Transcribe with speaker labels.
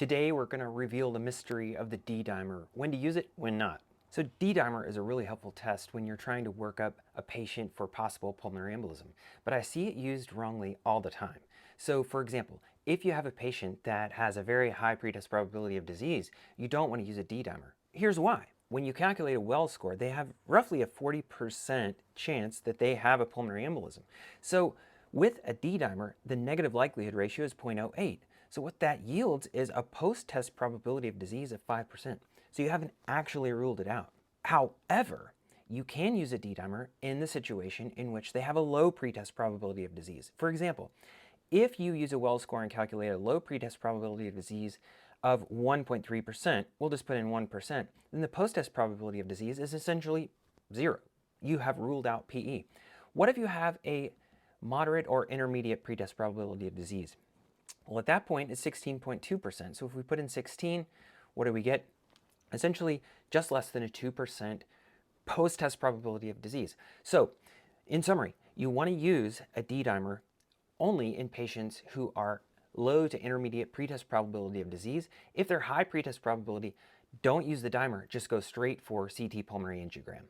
Speaker 1: Today we're going to reveal the mystery of the D-dimer, when to use it, when not. So D-dimer is a really helpful test when you're trying to work up a patient for possible pulmonary embolism, but I see it used wrongly all the time. So for example, if you have a patient that has a very high pretest probability of disease, you don't want to use a D-dimer. Here's why. When you calculate a Wells score, they have roughly a 40% chance that they have a pulmonary embolism. So with a D-dimer, the negative likelihood ratio is 0.08. So what that yields is a post-test probability of disease of 5%. So you haven't actually ruled it out. However, you can use a D-dimer in the situation in which they have a low pretest probability of disease. For example, if you use a Wells score and calculate a low pretest probability of disease of 1.3%, we'll just put in 1%, then the post-test probability of disease is essentially 0. You have ruled out PE. What if you have a moderate or intermediate pretest probability of disease? Well, at that point, it's 16.2%. So if we put in 16, what do we get? Essentially, just less than a 2% post-test probability of disease. So, in summary, you want to use a D-dimer only in patients who are low to intermediate pretest probability of disease. If they're high pretest probability, don't use the dimer, just go straight for CT pulmonary angiogram.